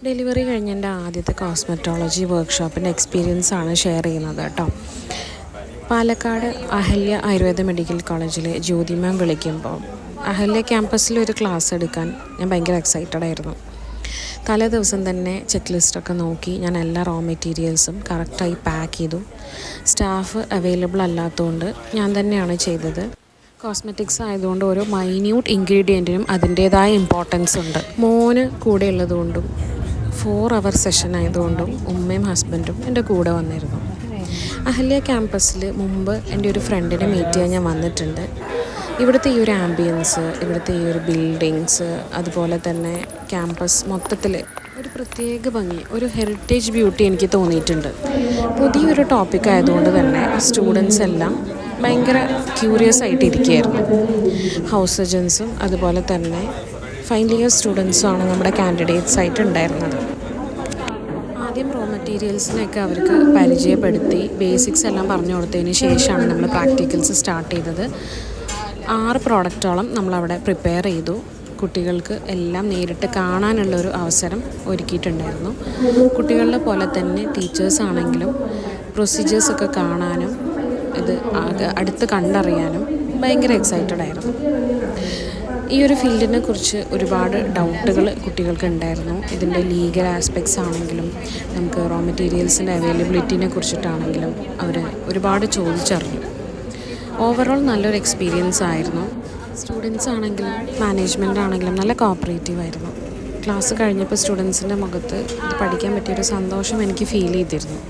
Delivery കഴിഞ്ഞ എൻ്റെ ആദ്യത്തെ കോസ്മെറ്റോളജി വർക്ക്ഷോപ്പിൻ്റെ എക്സ്പീരിയൻസ് ആണ് ഷെയർ ചെയ്യുന്നത് കേട്ടോ. പാലക്കാട് അഹല്യ ആയുർവേദ മെഡിക്കൽ കോളേജിലെ ജ്യോതി മാം വിളിക്കുമ്പോൾ അഹല്യ ക്യാമ്പസിൽ ഒരു ക്ലാസ് എടുക്കാൻ ഞാൻ ഭയങ്കര എക്സൈറ്റഡ് ആയിരുന്നു. തലേ ദിവസം തന്നെ ചെക്ക് ലിസ്റ്റൊക്കെ നോക്കി ഞാൻ എല്ലാ റോ മെറ്റീരിയൽസും കറക്റ്റായി പാക്ക് ചെയ്തു. സ്റ്റാഫ് അവൈലബിൾ അല്ലാത്തതുകൊണ്ട് ഞാൻ തന്നെയാണ് ചെയ്തത്. കോസ്മെറ്റിക്സ് ആയതുകൊണ്ട് ഓരോ മൈന്യൂട്ട് ഇൻഗ്രീഡിയൻറ്റിനും അതിൻ്റേതായ ഇമ്പോർട്ടൻസ് ഉണ്ട്. മോന് കൂടെ ഉള്ളതുകൊണ്ടും 4 അവർ സെഷൻ ആയതുകൊണ്ടും ഉമ്മയും ഹസ്ബൻഡും എൻ്റെ കൂടെ വന്നിരുന്നു. അഹല്യ ക്യാമ്പസിൽ മുമ്പ് എൻ്റെ ഒരു ഫ്രണ്ടിനെ മീറ്റ് ചെയ്യാൻ ഞാൻ വന്നിട്ടുണ്ട്. ഇവിടുത്തെ ഈ ഒരു ആംബിയൻസ്, ഇവിടുത്തെ ഈ ഒരു ബിൽഡിങ്സ്, അതുപോലെ തന്നെ ക്യാമ്പസ് മൊത്തത്തിൽ ഒരു പ്രത്യേക ഭംഗി, ഒരു ഹെറിറ്റേജ് ബ്യൂട്ടി എനിക്ക് തോന്നിയിട്ടുണ്ട്. പുതിയൊരു ടോപ്പിക് ആയതുകൊണ്ട് തന്നെ സ്റ്റുഡൻസ് എല്ലാം ഭയങ്കര ക്യൂരിയസ് ആയിട്ട് ഇരിക്കുകയായിരുന്നു. ഹൗസ് സർജൻസും അതുപോലെ തന്നെ ഫൈനൽ ഇയർ സ്റ്റുഡൻസുമാണ് നമ്മുടെ കാൻഡിഡേറ്റ്സ് ആയിട്ട് ഉണ്ടായിരുന്നത്. ആദ്യം റോ മെറ്റീരിയൽസിനെയൊക്കെ അവർക്ക് പരിചയപ്പെടുത്തി ബേസിക്സ് എല്ലാം പറഞ്ഞു കൊടുത്തതിന് ശേഷമാണ് നമ്മൾ പ്രാക്ടിക്കൽസ് സ്റ്റാർട്ട് ചെയ്തത്. 6 പ്രോഡക്റ്റോളം നമ്മളവിടെ പ്രിപ്പയർ ചെയ്തു. കുട്ടികൾക്ക് എല്ലാം നേരിട്ട് കാണാനുള്ളൊരു അവസരം ഒരുക്കിയിട്ടുണ്ടായിരുന്നു. കുട്ടികളുടെ പോലെ തന്നെ ടീച്ചേഴ്സ് ആണെങ്കിലും പ്രൊസീജിയേഴ്സൊക്കെ കാണാനും ഇത് അടുത്ത് കണ്ടറിയാനും ഭയങ്കര എക്സൈറ്റഡ് ആയിരുന്നു. ഈ ഒരു ഫീൽഡിനെ കുറിച്ച് ഒരുപാട് ഡൗട്ടുകൾ കുട്ടികൾക്ക് ഉണ്ടായിരുന്നു. ഇതിൻ്റെ ലീഗൽ ആസ്പെക്ട്സ് ആണെങ്കിലും നമുക്ക് റോ മെറ്റീരിയൽസിൻ്റെ അവൈലബിലിറ്റിനെ കുറിച്ചിട്ടാണെങ്കിലും അവർ ഒരുപാട് ചോദിച്ചറിഞ്ഞു. ഓവറോൾ നല്ലൊരു എക്സ്പീരിയൻസ് ആയിരുന്നു. സ്റ്റുഡൻസ് ആണെങ്കിലും മാനേജ്മെൻ്റ് ആണെങ്കിലും നല്ല കോപ്പറേറ്റീവ് ആയിരുന്നു. ക്ലാസ് കഴിഞ്ഞപ്പോൾ സ്റ്റുഡൻസിൻ്റെ മുഖത്ത് ഇത് പഠിക്കാൻ പറ്റിയൊരു സന്തോഷം എനിക്ക് ഫീൽ ചെയ്തിരുന്നു.